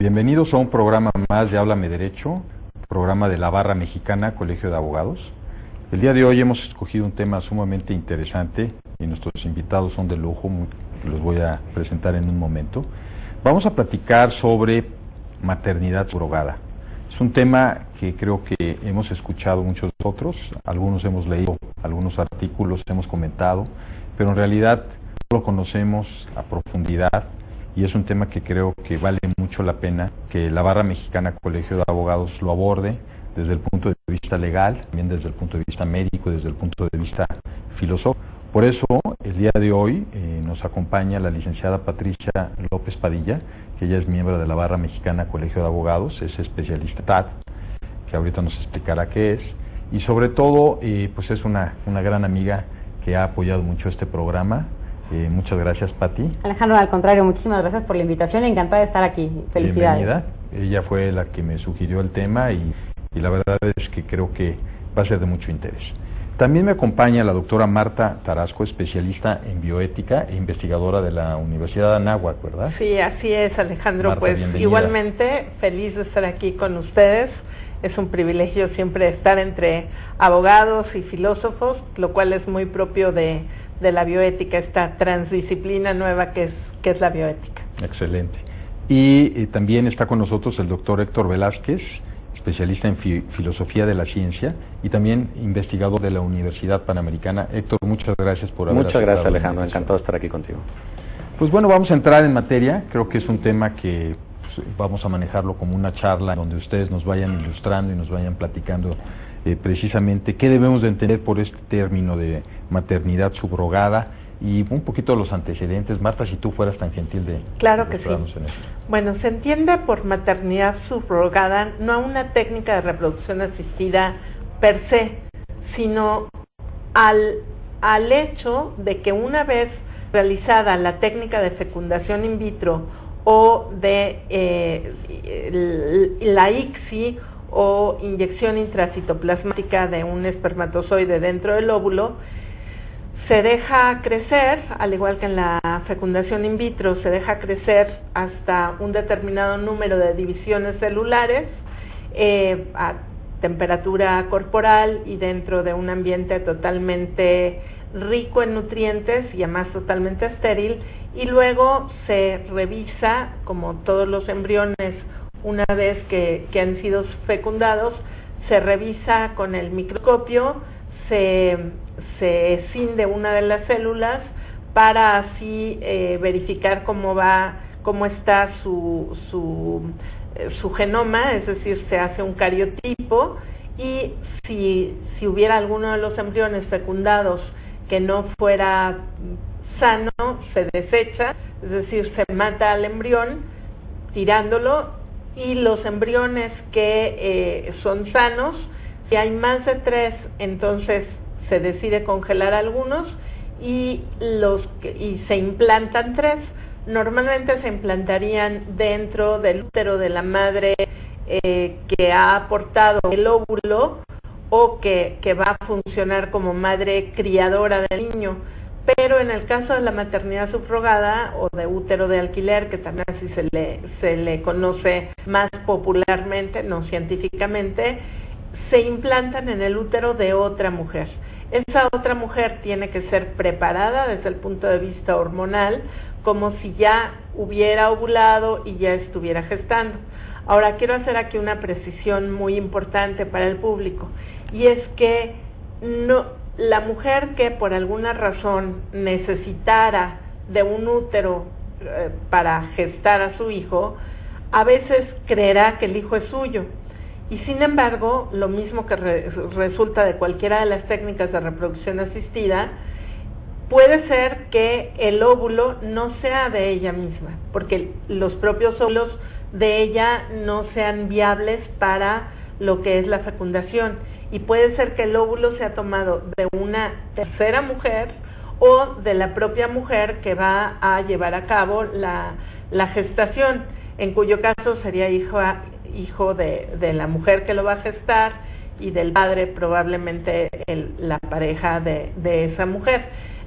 Bienvenidos a un programa más de Háblame Derecho, programa de la Barra Mexicana, Colegio de Abogados. El día de hoy hemos escogido un tema sumamente interesante y nuestros invitados son de lujo, los voy a presentar en un momento. Vamos a platicar sobre maternidad subrogada. Es un tema que creo que hemos escuchado muchos de nosotros, algunos hemos leído algunos artículos, hemos comentado, pero en realidad no lo conocemos a profundidad. Y es un tema que creo que vale mucho la pena que la Barra Mexicana Colegio de Abogados lo aborde desde el punto de vista legal, también desde el punto de vista médico, desde el punto de vista filosófico. Por eso, el día de hoy nos acompaña la licenciada Patricia López Padilla, que ella es miembro de la Barra Mexicana Colegio de Abogados, es especialista en TAD, que ahorita nos explicará qué es, y sobre todo, pues es una gran amiga que ha apoyado mucho este programa. Muchas gracias, Pati. Alejandro, al contrario, muchísimas gracias por la invitación, encantada de estar aquí. Felicidades. Bienvenida. Ella fue la que me sugirió el tema y la verdad es que creo que va a ser de mucho interés. También me acompaña la doctora Marta Tarasco, especialista en bioética e investigadora de la Universidad de Anáhuac, ¿verdad? Sí, así es, Alejandro. Marta, pues bienvenida. Igualmente feliz de estar aquí con ustedes. Es un privilegio siempre estar entre abogados y filósofos, lo cual es muy propio de la bioética, esta transdisciplina nueva que es la bioética. Excelente. Y también está con nosotros el doctor Héctor Velázquez, especialista en filosofía de la ciencia y también investigador de la Universidad Panamericana. Héctor, muchas gracias por haber Muchas gracias, Alejandro, encantado de estar aquí contigo. Pues bueno, vamos a entrar en materia. Creo que es un tema que vamos a manejarlo como una charla donde ustedes nos vayan ilustrando y nos vayan platicando precisamente qué debemos de entender por este término de maternidad subrogada y un poquito los antecedentes. Marta, si tú fueras tan gentil de... Claro que sí. Bueno, se entiende por maternidad subrogada no a una técnica de reproducción asistida per se, sino al hecho de que una vez realizada la técnica de fecundación in vitro o de la ICSI o inyección intracitoplasmática de un espermatozoide dentro del óvulo, se deja crecer, al igual que en la fecundación in vitro, se deja crecer hasta un determinado número de divisiones celulares a temperatura corporal y dentro de un ambiente totalmente rico en nutrientes y además totalmente estéril, y luego se revisa, como todos los embriones una vez que han sido fecundados, se revisa con el microscopio, se escinde una de las células para así verificar cómo está su genoma, es decir, se hace un cariotipo, y si hubiera alguno de los embriones fecundados que no fuera sano, se desecha, es decir, se mata al embrión tirándolo, y los embriones que son sanos, si hay más de 3, entonces se decide congelar algunos y se implantan 3. Normalmente se implantarían dentro del útero de la madre que ha aportado el óvulo o que va a funcionar como madre criadora del niño. Pero en el caso de la maternidad subrogada o de útero de alquiler, que también así se le conoce más popularmente, no científicamente, se implantan en el útero de otra mujer. Esa otra mujer tiene que ser preparada desde el punto de vista hormonal, como si ya hubiera ovulado y ya estuviera gestando. Ahora, quiero hacer aquí una precisión muy importante para el público, y es que la mujer que por alguna razón necesitara de un útero para gestar a su hijo, a veces creerá que el hijo es suyo. Y sin embargo, lo mismo que resulta de cualquiera de las técnicas de reproducción asistida, puede ser que el óvulo no sea de ella misma, porque los propios óvulos de ella no sean viables para lo que es la fecundación. Y puede ser que el óvulo sea tomado de una tercera mujer o de la propia mujer que va a llevar a cabo la gestación, en cuyo caso sería hijo de la mujer que lo va a gestar y del padre, probablemente la pareja de esa mujer.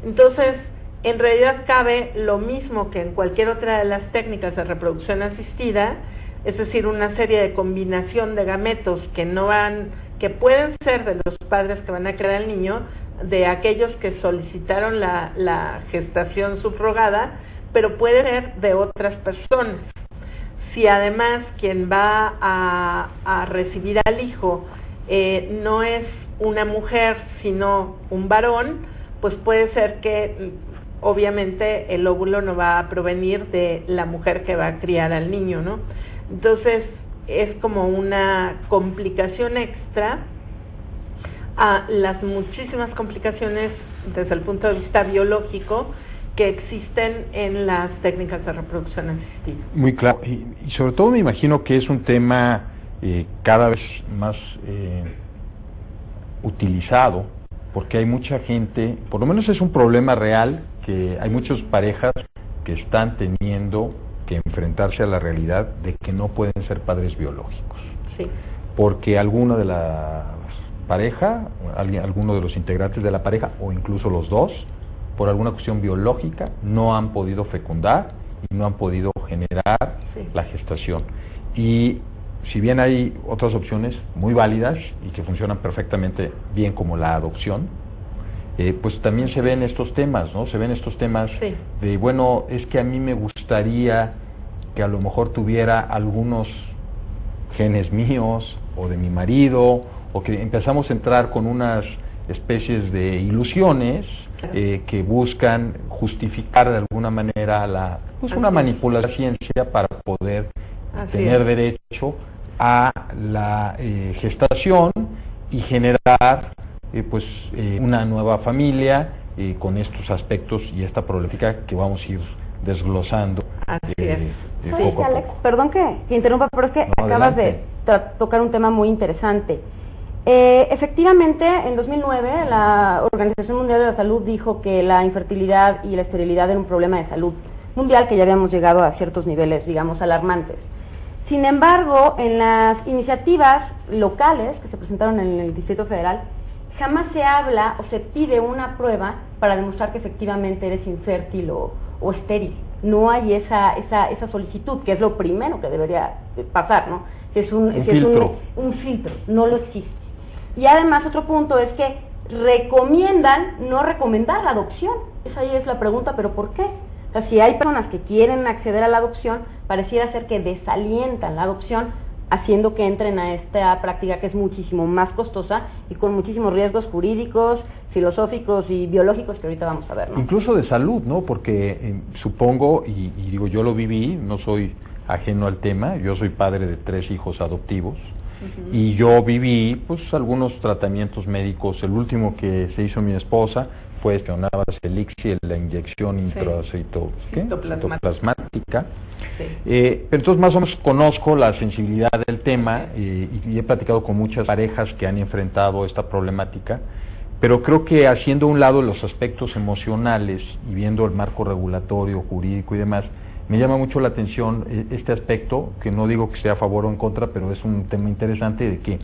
Entonces, en realidad cabe lo mismo que en cualquier otra de las técnicas de reproducción asistida, es decir, una serie de combinación de gametos que pueden ser de los padres que van a crear al niño, de aquellos que solicitaron la gestación subrogada, pero puede ser de otras personas. Si además quien va a recibir al hijo no es una mujer, sino un varón, pues puede ser que obviamente el óvulo no va a provenir de la mujer que va a criar al niño, ¿no? Entonces es como una complicación extra a las muchísimas complicaciones desde el punto de vista biológico que existen en las técnicas de reproducción asistida. Muy claro, y sobre todo me imagino que es un tema cada vez más utilizado, porque hay mucha gente, por lo menos es un problema real, que hay muchas parejas que están teniendo que enfrentarse a la realidad de que no pueden ser padres biológicos. Sí. Porque alguno de la pareja, alguno de los integrantes de la pareja, o incluso los dos, por alguna cuestión biológica, no han podido fecundar y no han podido generar la gestación. Y si bien hay otras opciones muy válidas y que funcionan perfectamente bien, como la adopción, pues también se ven estos temas, ¿no? Se ven estos temas de, bueno, es que a mí me gustaría que a lo mejor tuviera algunos genes míos o de mi marido, o que empezamos a entrar con unas especies de ilusiones que buscan justificar de alguna manera una manipulación de la ciencia para poder tener derecho a la gestación y generar una nueva familia con estos aspectos y esta problemática que vamos a ir desglosando poco a Alex, poco. perdón que interrumpa, pero es que acabas de tocar un tema muy interesante. Efectivamente, en 2009 la Organización Mundial de la Salud dijo que la infertilidad y la esterilidad era un problema de salud mundial, que ya habíamos llegado a ciertos niveles, digamos, alarmantes. Sin embargo, en las iniciativas locales que se presentaron en el Distrito Federal, jamás se habla o se pide una prueba para demostrar que efectivamente eres infértil o estéril. No hay esa solicitud, que es lo primero que debería pasar, ¿no? Es un filtro, no lo existe. Y además otro punto es que recomiendan no recomendar la adopción. Esa ahí es la pregunta, ¿pero por qué? O sea, si hay personas que quieren acceder a la adopción, pareciera ser que desalientan la adopción, haciendo que entren a esta práctica que es muchísimo más costosa y con muchísimos riesgos jurídicos, filosóficos y biológicos que ahorita vamos a ver, ¿no? Incluso de salud, ¿no? Porque supongo, y digo, yo lo viví, no soy ajeno al tema, yo soy padre de 3 hijos adoptivos, y yo viví pues algunos tratamientos médicos. El último que se hizo mi esposa fue Elixir, la inyección intracitoplasmática. Pero entonces más o menos conozco la sensibilidad del tema y he platicado con muchas parejas que han enfrentado esta problemática, pero creo que haciendo a un lado los aspectos emocionales y viendo el marco regulatorio, jurídico y demás, me llama mucho la atención este aspecto, que no digo que sea a favor o en contra, pero es un tema interesante, de que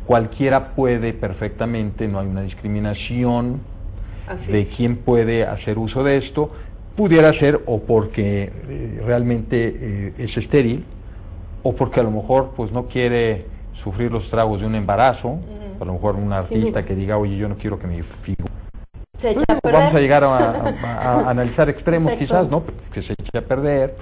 cualquiera puede perfectamente, no hay una discriminación de quién puede hacer uso de esto. Pudiera ser o porque realmente es estéril, o porque a lo mejor pues no quiere sufrir los tragos de un embarazo. A lo mejor un artista que diga, oye, yo no quiero que mi figura... Vamos a llegar a analizar extremos quizás, ¿no? Que se eche a perder.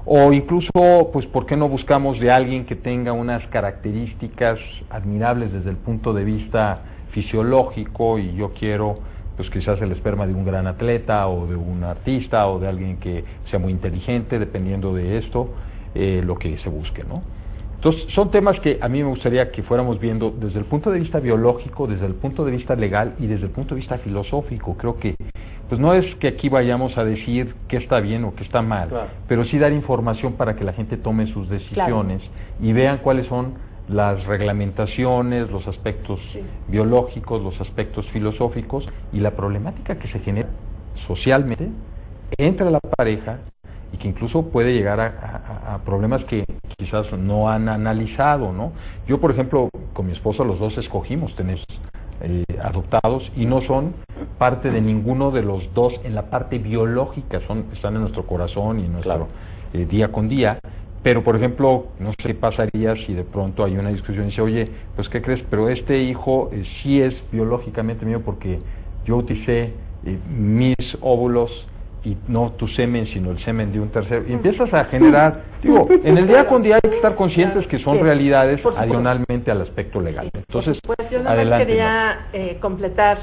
O incluso, pues, ¿por qué no buscamos de alguien que tenga unas características admirables desde el punto de vista fisiológico, y yo quiero, pues, quizás el esperma de un gran atleta o de un artista o de alguien que sea muy inteligente, dependiendo de esto, lo que se busque, ¿no? Entonces, son temas que a mí me gustaría que fuéramos viendo desde el punto de vista biológico, desde el punto de vista legal y desde el punto de vista filosófico. Creo que, pues no es que aquí vayamos a decir qué está bien o qué está mal, pero sí dar información para que la gente tome sus decisiones y vean cuáles son las reglamentaciones, los aspectos biológicos, los aspectos filosóficos y la problemática que se genera socialmente entre la pareja, y que incluso puede llegar a problemas que quizás no han analizado, ¿no? Yo, por ejemplo, con mi esposa, los dos escogimos tener adoptados, y no son parte de ninguno de los dos en la parte biológica, están en nuestro corazón y en nuestro día con día, pero por ejemplo, no sé qué pasaría si de pronto hay una discusión y dice, oye, pues ¿qué crees? Pero este hijo sí es biológicamente mío porque yo utilicé mis óvulos y no tu semen, sino el semen de un tercero. Y empiezas a generar, digo, en el día con día hay que estar conscientes que son realidades adicionalmente al aspecto legal. Entonces, pues yo nada más quería completar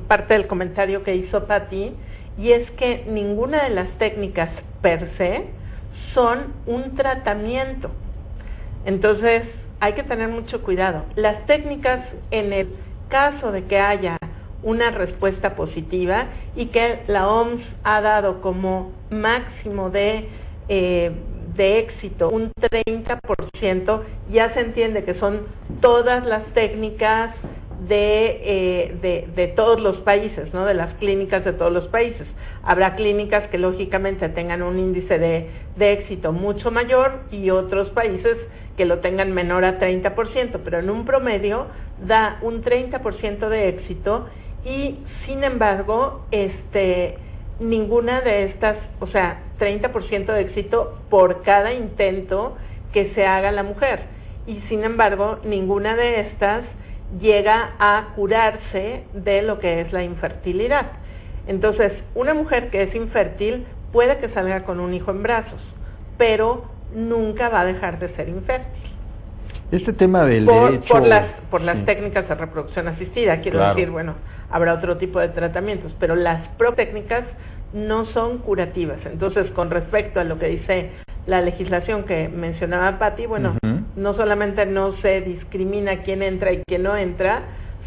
parte del comentario que hizo Patti, y es que ninguna de las técnicas per se son un tratamiento. Entonces, hay que tener mucho cuidado. Las técnicas, en el caso de que haya una respuesta positiva y que la OMS ha dado como máximo de éxito un 30%, ya se entiende que son todas las técnicas de todos los países, ¿no? De las clínicas de todos los países. Habrá clínicas que lógicamente tengan un índice de éxito mucho mayor y otros países que lo tengan menor a 30%, pero en un promedio da un 30% de éxito. Y sin embargo, ninguna de estas, o sea, 30% de éxito por cada intento que se haga la mujer. Y sin embargo, ninguna de estas llega a curarse de lo que es la infertilidad. Entonces, una mujer que es infértil puede que salga con un hijo en brazos, pero nunca va a dejar de ser infértil. Este tema del derecho... Por las técnicas de reproducción asistida, quiero decir, bueno, habrá otro tipo de tratamientos, pero las técnicas no son curativas. Entonces, con respecto a lo que dice la legislación que mencionaba Patti, bueno, no solamente no se discrimina quién entra y quién no entra,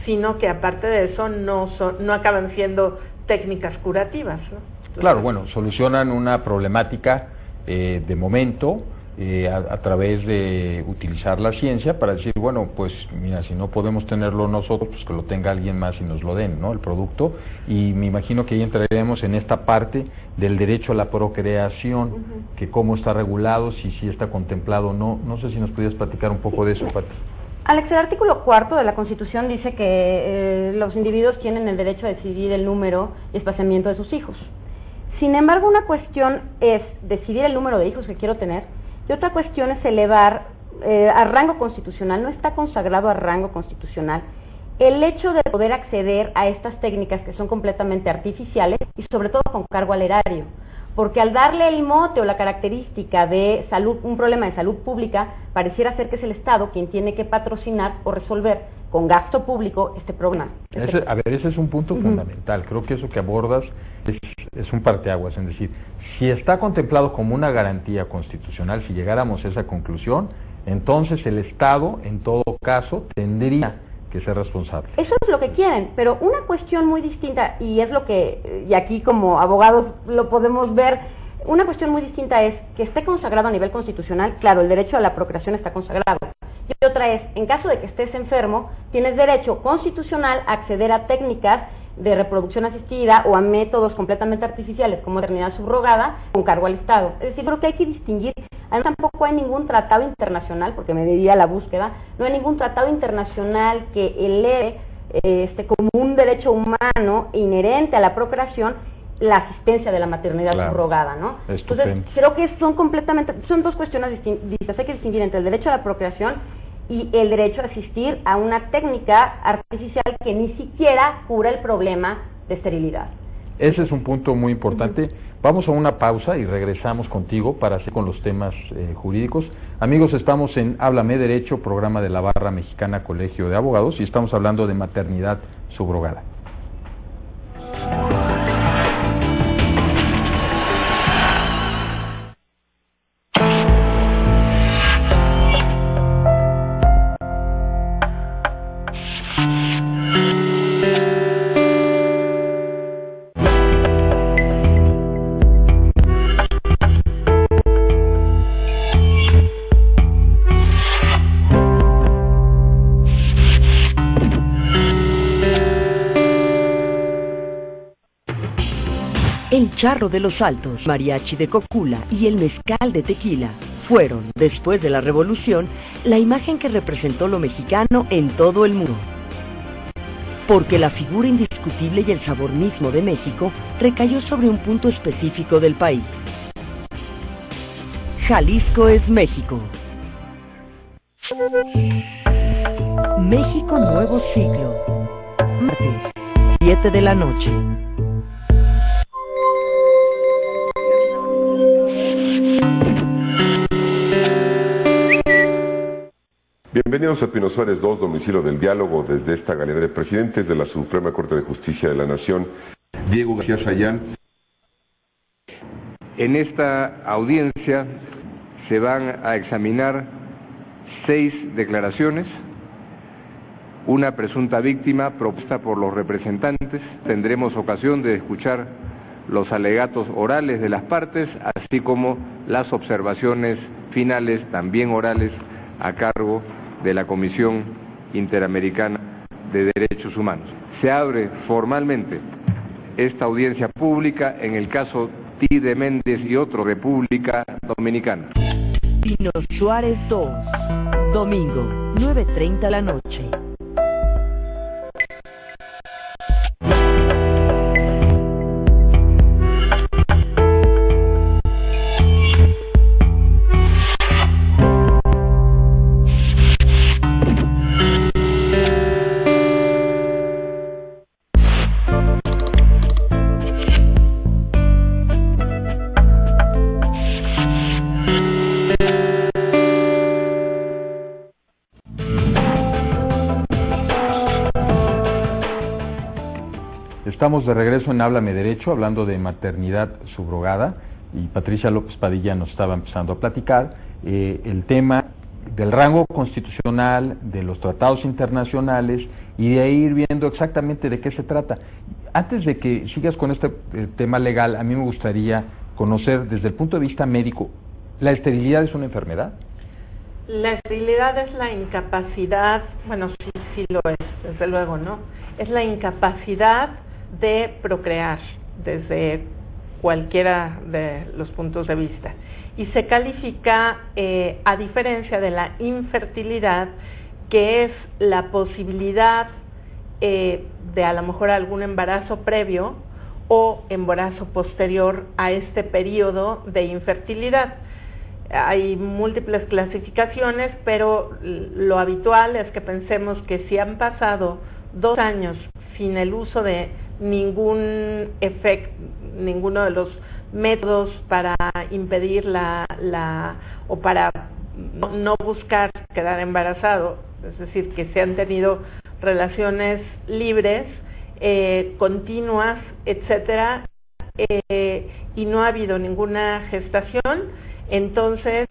sino que aparte de eso no acaban siendo técnicas curativas, ¿no? Entonces, claro, bueno, solucionan una problemática de momento, a través de utilizar la ciencia para decir, bueno, pues mira, si no podemos tenerlo nosotros, pues que lo tenga alguien más y nos lo den, ¿no? El producto. Y me imagino que ahí entraremos en esta parte del derecho a la procreación, que cómo está regulado, si sí está contemplado o no. No sé si nos pudieras platicar un poco de eso, Pati. Alex, el artículo 4 de la Constitución dice que los individuos tienen el derecho a decidir el número y espaciamiento de sus hijos. Sin embargo, una cuestión es decidir el número de hijos que quiero tener, y otra cuestión es elevar a rango constitucional. No está consagrado a rango constitucional el hecho de poder acceder a estas técnicas que son completamente artificiales y sobre todo con cargo al erario, porque al darle el mote o la característica de salud, un problema de salud pública, pareciera ser que es el Estado quien tiene que patrocinar o resolver con gasto público este problema. Ese es un punto fundamental. Creo que eso que abordas es un parteaguas, es decir, si está contemplado como una garantía constitucional, si llegáramos a esa conclusión, entonces el Estado, en todo caso, tendría que ser responsable. Eso es lo que quieren, pero una cuestión muy distinta, y es lo que, y aquí como abogados lo podemos ver, una cuestión muy distinta es que esté consagrado a nivel constitucional. Claro, el derecho a la procreación está consagrado. Y otra es, en caso de que estés enfermo, tienes derecho constitucional a acceder a técnicas de reproducción asistida o a métodos completamente artificiales como maternidad subrogada con cargo al Estado. Es decir, creo que hay que distinguir. Además, tampoco hay ningún tratado internacional, porque me diría la búsqueda, no hay ningún tratado internacional que eleve como un derecho humano inherente a la procreación la asistencia de la maternidad subrogada, ¿no? Entonces, creo que son dos cuestiones distintas. Hay que distinguir entre el derecho a la procreación y el derecho a asistir a una técnica artificial que ni siquiera cura el problema de esterilidad. Ese es un punto muy importante. Vamos a una pausa y regresamos contigo para seguir con los temas jurídicos. Amigos, estamos en Háblame Derecho, programa de la Barra Mexicana Colegio de Abogados, y estamos hablando de maternidad subrogada. El charro de los Altos, mariachi de Cocula y el mezcal de tequila fueron, después de la Revolución, la imagen que representó lo mexicano en todo el mundo. Porque la figura indiscutible y el sabor mismo de México recayó sobre un punto específico del país. Jalisco es México. México Nuevo Siglo. Martes, 7 de la noche. Bienvenidos a Pino Suárez 2, domicilio del diálogo, desde esta galería de presidentes de la Suprema Corte de Justicia de la Nación, Diego García Sayán. En esta audiencia se van a examinar 6 declaraciones, una presunta víctima propuesta por los representantes. Tendremos ocasión de escuchar los alegatos orales de las partes, así como las observaciones finales, también orales, a cargo de la Comisión Interamericana de Derechos Humanos. Se abre formalmente esta audiencia pública en el caso Tide Méndez y otro, República Dominicana. Pino Suárez 2, domingo, 9:30 de la noche. Estamos de regreso en Háblame Derecho, hablando de maternidad subrogada, y Patricia López Padilla nos estaba empezando a platicar el tema del rango constitucional, de los tratados internacionales, y de ahí ir viendo exactamente de qué se trata. Antes de que sigas con este tema legal, a mí me gustaría conocer desde el punto de vista médico, ¿la esterilidad es una enfermedad? La esterilidad es la incapacidad, bueno, sí lo es, desde luego, ¿no? Es la incapacidad de procrear desde cualquiera de los puntos de vista, y se califica a diferencia de la infertilidad, que es la posibilidad de a lo mejor algún embarazo previo o embarazo posterior a este periodo de infertilidad. Hay múltiples clasificaciones, pero lo habitual es que pensemos que si han pasado 2 años sin el uso de ninguno de los métodos para impedir o para no buscar quedar embarazado, es decir, que se han tenido relaciones libres, continuas, etcétera, y no ha habido ninguna gestación, entonces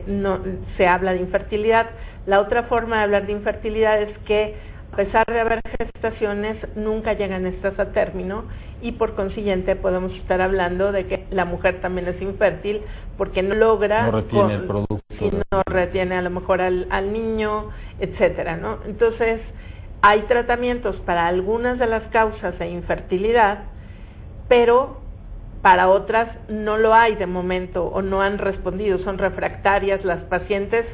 no se habla de infertilidad. La otra forma de hablar de infertilidad es que, a pesar de haber gestaciones, nunca llegan estas a término, y por consiguiente podemos estar hablando de que la mujer también es infértil porque no logra, no retiene el producto, si no retiene a lo mejor al niño, etcétera, ¿no? Entonces hay tratamientos para algunas de las causas de infertilidad, pero para otras no lo hay de momento, o no han respondido, son refractarias las pacientes,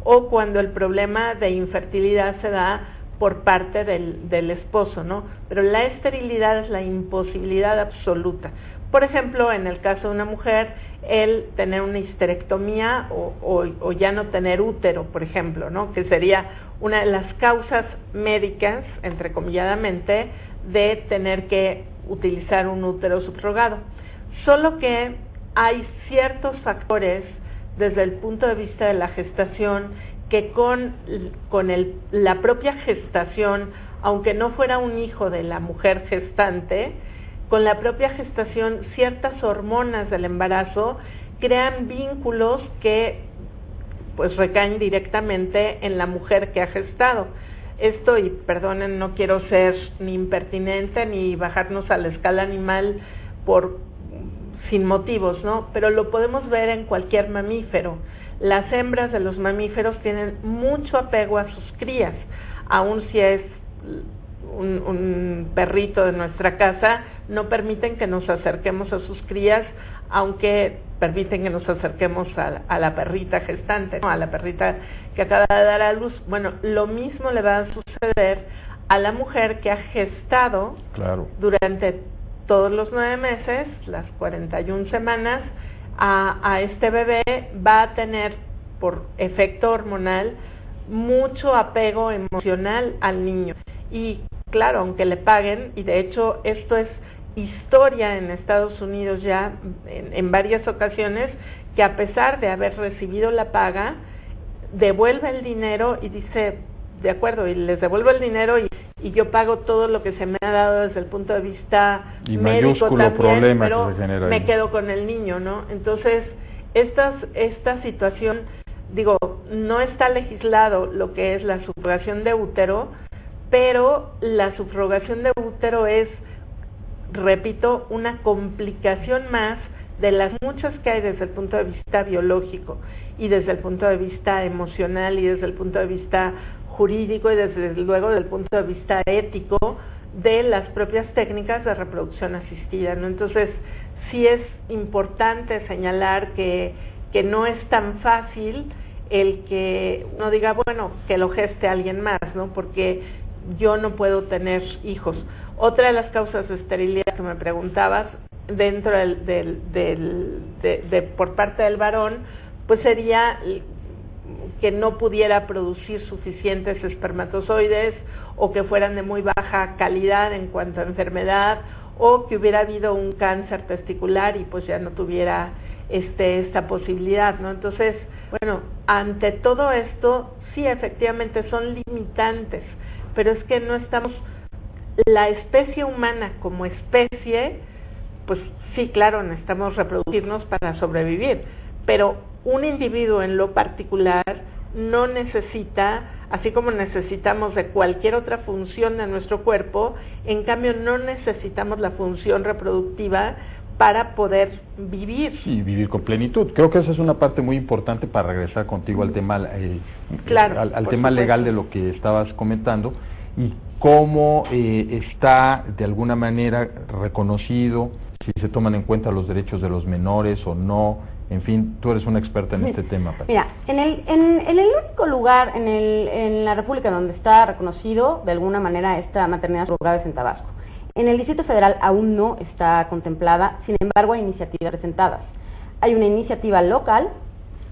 o cuando el problema de infertilidad se da por parte del esposo, ¿no? Pero la esterilidad es la imposibilidad absoluta. Por ejemplo, en el caso de una mujer, el tener una histerectomía o ya no tener útero, por ejemplo, ¿no? Que sería una de las causas médicas, entrecomilladamente, de tener que utilizar un útero subrogado. Solo que hay ciertos factores desde el punto de vista de la gestación que con la propia gestación, aunque no fuera un hijo de la mujer gestante, con la propia gestación ciertas hormonas del embarazo crean vínculos que pues recaen directamente en la mujer que ha gestado. Esto, y perdonen, no quiero ser ni impertinente ni bajarnos a la escala animal sin motivos, ¿no? Pero lo podemos ver en cualquier mamífero. Las hembras de los mamíferos tienen mucho apego a sus crías, aun si es un perrito de nuestra casa, no permiten que nos acerquemos a sus crías, aunque permiten que nos acerquemos a la perrita gestante, ¿no? A la perrita que acaba de dar a luz. Bueno, lo mismo le va a suceder a la mujer que ha gestado durante todos los 9 meses, las 41 semanas, a este bebé, va a tener por efecto hormonal mucho apego emocional al niño. Y claro, aunque le paguen, y de hecho esto es historia en Estados Unidos ya en varias ocasiones, que a pesar de haber recibido la paga, devuelve el dinero y dice, de acuerdo, y les devuelvo el dinero y yo pago todo lo que se me ha dado desde el punto de vista y médico también, pero que se genera me ahí. quedo con el niño, ¿no? Entonces, esta situación, digo, no está legislado lo que es la subrogación de útero, pero la subrogación de útero es, repito, una complicación más de las muchas que hay desde el punto de vista biológico y desde el punto de vista emocional y desde el punto de vista jurídico y desde luego del punto de vista ético de las propias técnicas de reproducción asistida, ¿no? Entonces, sí es importante señalar que no es tan fácil el que uno diga, bueno, que lo geste alguien más, ¿no? Porque yo no puedo tener hijos. Otra de las causas de esterilidad que me preguntabas, dentro por parte del varón, pues sería que no pudiera producir suficientes espermatozoides, o que fueran de muy baja calidad en cuanto a enfermedad, o que hubiera habido un cáncer testicular y pues ya no tuviera esta posibilidad, ¿no? Entonces, bueno, ante todo esto, sí, efectivamente son limitantes, pero es que no estamos, la especie humana como especie, pues sí, claro, necesitamos reproducirnos para sobrevivir, pero un individuo en lo particular no necesita, así como necesitamos de cualquier otra función de nuestro cuerpo, en cambio no necesitamos la función reproductiva para poder vivir. Sí, vivir con plenitud. Creo que esa es una parte muy importante para regresar contigo al tema, claro, al tema legal de lo que estabas comentando, y cómo está de alguna manera reconocido, si se toman en cuenta los derechos de los menores o no. En fin, tú eres una experta en este tema, Pati. Mira, en el único lugar en la República donde está reconocido de alguna manera esta maternidad subrogada es en Tabasco. En el Distrito Federal aún no está contemplada, sin embargo hay iniciativas presentadas. Hay una iniciativa local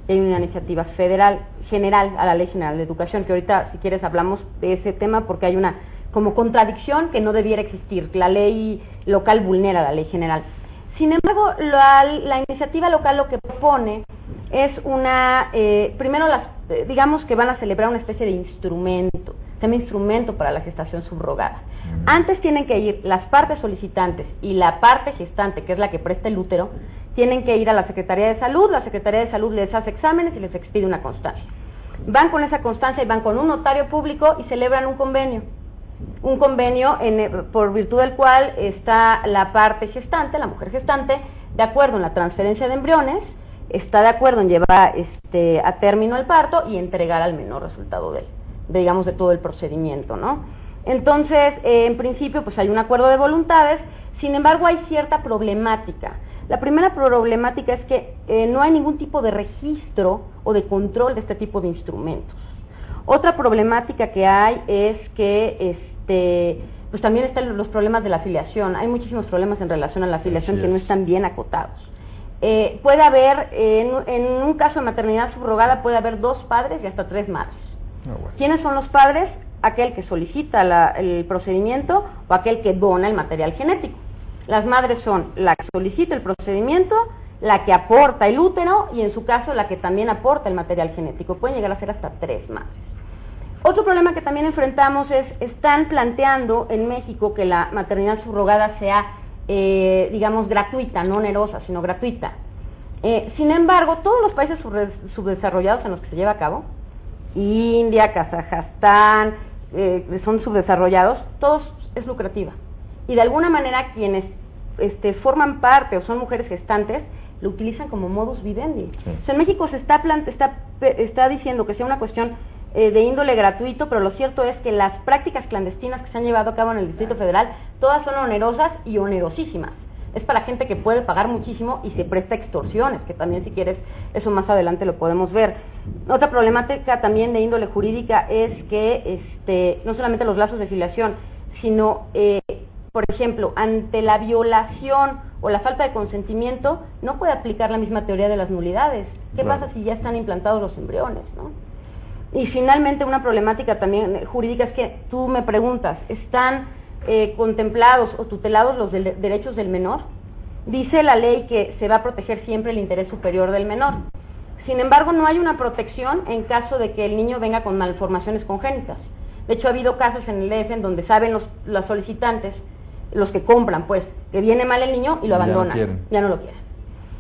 y hay una iniciativa federal general a la Ley General de Educación, que ahorita, si quieres, hablamos de ese tema porque hay una como contradicción que no debiera existir. La ley local vulnera la ley general. Sin embargo, la iniciativa local lo que propone es primero digamos que van a celebrar una especie de instrumento, se llama instrumento para la gestación subrogada. Antes tienen que ir las partes solicitantes y la parte gestante, que es la que presta el útero, tienen que ir a la Secretaría de Salud, la Secretaría de Salud les hace exámenes y les expide una constancia. Van con esa constancia y van con un notario público y celebran un convenio por virtud del cual está la parte gestante, la mujer gestante, de acuerdo en la transferencia de embriones, está de acuerdo en llevar a término el parto y entregar al menor resultado de todo el procedimiento, ¿no? Entonces, en principio, pues hay un acuerdo de voluntades. Sin embargo, hay cierta problemática. La primera problemática es que no hay ningún tipo de registro o de control de este tipo de instrumentos. Otra problemática que hay es que pues también están los problemas de la afiliación. Hay muchísimos problemas en relación a la afiliación que no están bien acotados. Puede haber, en un caso de maternidad subrogada, puede haber 2 padres y hasta 3 madres. Bueno. ¿Quiénes son los padres? Aquel que solicita el procedimiento o aquel que dona el material genético. Las madres son la que solicita el procedimiento, la que aporta el útero y en su caso la que también aporta el material genético. Pueden llegar a ser hasta 3 madres. Otro problema que también enfrentamos están planteando en México que la maternidad subrogada sea, digamos, gratuita, no onerosa, sino gratuita. Sin embargo, todos los países subdesarrollados en los que se lleva a cabo, India, Kazajstán, son subdesarrollados, todos es lucrativa. Y de alguna manera quienes forman parte o son mujeres gestantes, lo utilizan como modus vivendi. Sí. O sea, en México se está diciendo que sea una cuestión de índole gratuito, pero lo cierto es que las prácticas clandestinas que se han llevado a cabo en el Distrito Federal, todas son onerosas y onerosísimas. Es para gente que puede pagar muchísimo y se presta extorsiones, que también, si quieres, eso más adelante lo podemos ver. Otra problemática también de índole jurídica es que no solamente los lazos de filiación, sino, por ejemplo, ante la violación o la falta de consentimiento, no puede aplicar la misma teoría de las nulidades. ¿Qué pasa si ya están implantados los embriones, no? Y finalmente una problemática también jurídica es que tú me preguntas, ¿están contemplados o tutelados los derechos del menor? Dice la ley que se va a proteger siempre el interés superior del menor. Sin embargo, no hay una protección en caso de que el niño venga con malformaciones congénitas. De hecho, ha habido casos en el DF en donde saben los solicitantes, los que compran, pues, que viene mal el niño y lo abandonan. Ya no lo quieren.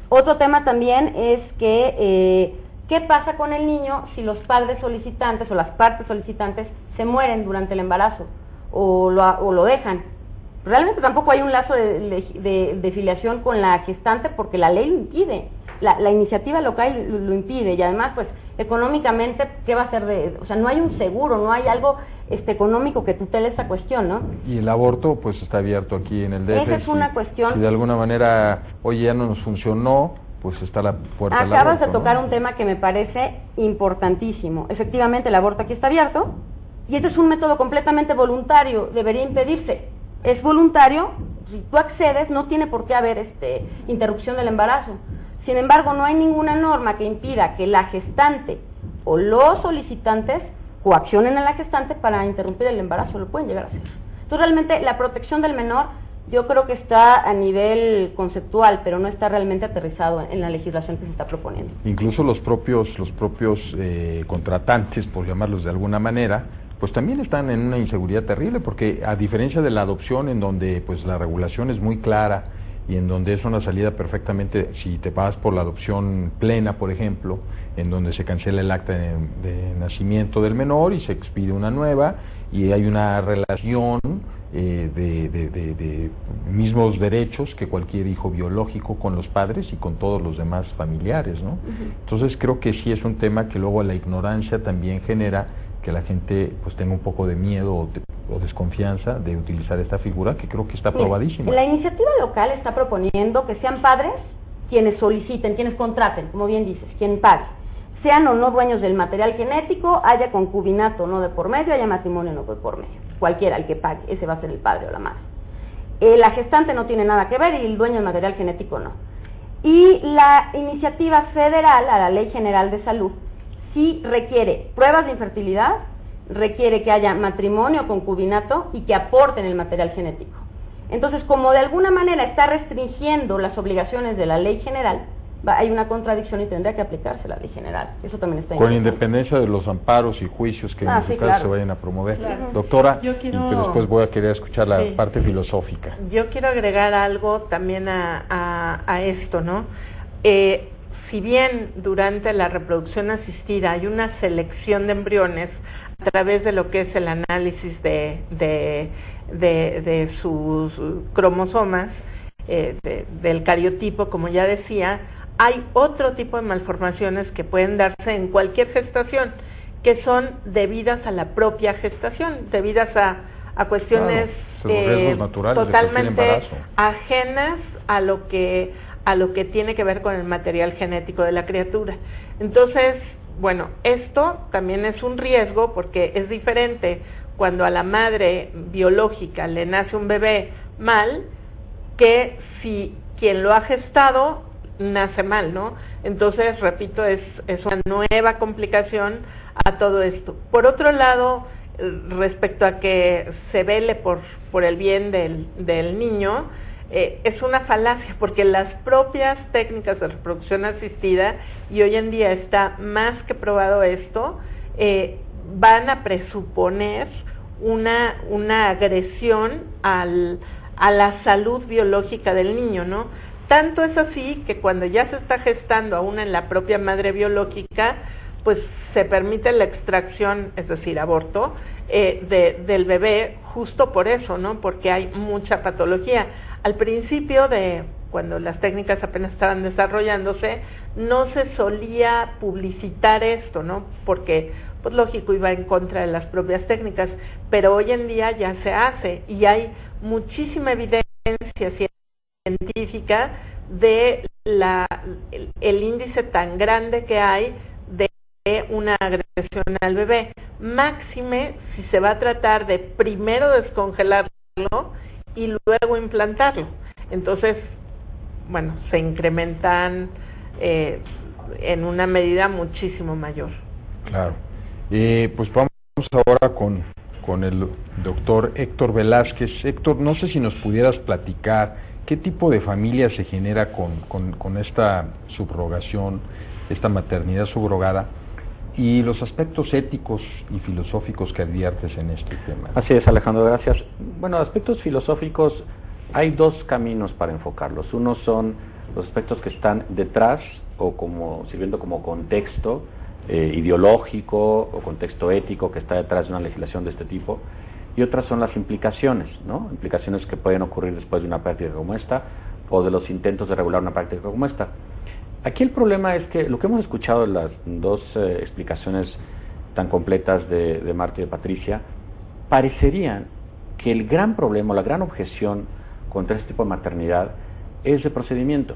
Otro tema también es que, ¿qué pasa con el niño si los padres solicitantes o las partes solicitantes se mueren durante el embarazo o lo dejan? Realmente tampoco hay un lazo de filiación con la gestante porque la ley lo impide. La iniciativa local lo impide y además, pues, económicamente, ¿qué va a hacer o sea, no hay un seguro, no hay algo económico que tutele esta cuestión, ¿no? Y el aborto, pues, está abierto aquí en el DF. Esa es una cuestión. Si de alguna manera, oye, ya no nos funcionó, pues está la puerta al aborto. Acabas de tocar un tema que me parece importantísimo. Efectivamente, el aborto aquí está abierto y este es un método completamente voluntario, debería impedirse. Es voluntario, si tú accedes, no tiene por qué haber interrupción del embarazo. Sin embargo, no hay ninguna norma que impida que la gestante o los solicitantes coaccionen a la gestante para interrumpir el embarazo, lo pueden llegar a hacer. Entonces, realmente, la protección del menor yo creo que está a nivel conceptual, pero no está realmente aterrizado en la legislación que se está proponiendo. Incluso los propios contratantes, por llamarlos de alguna manera, pues también están en una inseguridad terrible, porque a diferencia de la adopción, en donde pues la regulación es muy clara, y en donde es una salida perfectamente, si te vas por la adopción plena, por ejemplo, en donde se cancela el acta de nacimiento del menor y se expide una nueva, y hay una relación de mismos derechos que cualquier hijo biológico con los padres y con todos los demás familiares, ¿no? Entonces creo que sí es un tema que luego la ignorancia también genera que la gente pues tenga un poco de miedo o desconfianza de utilizar esta figura, que creo que está probadísima. La iniciativa local está proponiendo que sean padres quienes soliciten, quienes contraten, como bien dices, quien pague, sean o no dueños del material genético, haya concubinato no de por medio, haya matrimonio no de por medio, cualquiera el que pague, ese va a ser el padre o la madre. La gestante no tiene nada que ver y el dueño del material genético no. Y la iniciativa federal, a la Ley General de Salud, sí requiere pruebas de infertilidad, requiere que haya matrimonio o concubinato y que aporten el material genético. Entonces, como de alguna manera está restringiendo las obligaciones de la ley general, hay una contradicción y tendría que aplicarse la ley general. Eso también está con independencia de los amparos y juicios que en su caso se vayan a promover. Doctora, y que después voy a querer escuchar la parte filosófica. Yo quiero agregar algo también a esto, ¿no? Si bien durante la reproducción asistida hay una selección de embriones a través de lo que es el análisis de sus cromosomas, del cariotipo, como ya decía, hay otro tipo de malformaciones que pueden darse en cualquier gestación, que son debidas a la propia gestación, debidas a cuestiones totalmente ajenas a lo que tiene que ver con el material genético de la criatura. Entonces, bueno, esto también es un riesgo porque es diferente cuando a la madre biológica le nace un bebé mal que si quien lo ha gestado nace mal, ¿no? Entonces, repito, es una nueva complicación a todo esto. Por otro lado, respecto a que se vele por el bien del niño, es una falacia, porque las propias técnicas de reproducción asistida, y hoy en día está más que probado esto, van a presuponer una agresión a la salud biológica del niño, ¿no? Tanto es así que cuando ya se está gestando aún en la propia madre biológica, pues se permite la extracción, es decir, aborto, del bebé justo por eso, ¿no? Porque hay mucha patología. Al principio cuando las técnicas apenas estaban desarrollándose, no se solía publicitar esto, ¿no? Porque, pues lógico, iba en contra de las propias técnicas, pero hoy en día ya se hace y hay muchísima evidencia científica de el índice tan grande que hay de una agresión al bebé, máxime si se va a tratar de primero descongelarlo y luego implantarlo. Entonces, bueno, se incrementan en una medida muchísimo mayor. Claro. Pues vamos ahora con el doctor Héctor Velázquez. Héctor, no sé si nos pudieras platicar qué tipo de familia se genera con esta subrogación, esta maternidad subrogada, y los aspectos éticos y filosóficos que adviertes en este tema. Así es, Alejandro, gracias. Bueno, aspectos filosóficos, hay dos caminos para enfocarlos. Uno son los aspectos que están detrás o sirviendo como contexto ideológico o contexto ético que está detrás de una legislación de este tipo, y otras son las implicaciones, ¿no? Implicaciones que pueden ocurrir después de una práctica como esta o de los intentos de regular una práctica como esta. Aquí el problema es que lo que hemos escuchado en las dos explicaciones tan completas de Marta y de Patricia parecerían que el gran problema, la gran objeción contra este tipo de maternidad es de procedimiento.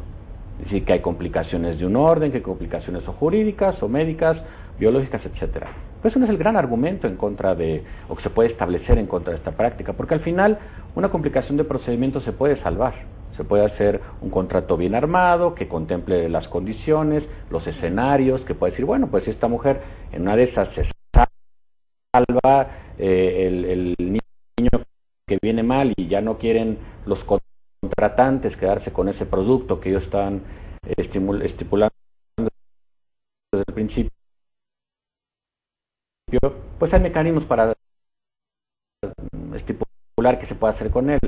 Es decir, que hay complicaciones de un orden, que hay complicaciones o jurídicas, o médicas, biológicas, etcétera. Pues ese no es el gran argumento en contra de, o que se puede establecer en contra de esta práctica, porque al final una complicación de procedimiento se puede salvar. Se puede hacer un contrato bien armado, que contemple las condiciones, los escenarios, que puede decir, bueno, pues si esta mujer en una de esas se salva, el niño que viene mal y ya no quieren los contratantes quedarse con ese producto que ellos están estipulando desde el principio, pues hay mecanismos para estipular qué se puede hacer con él,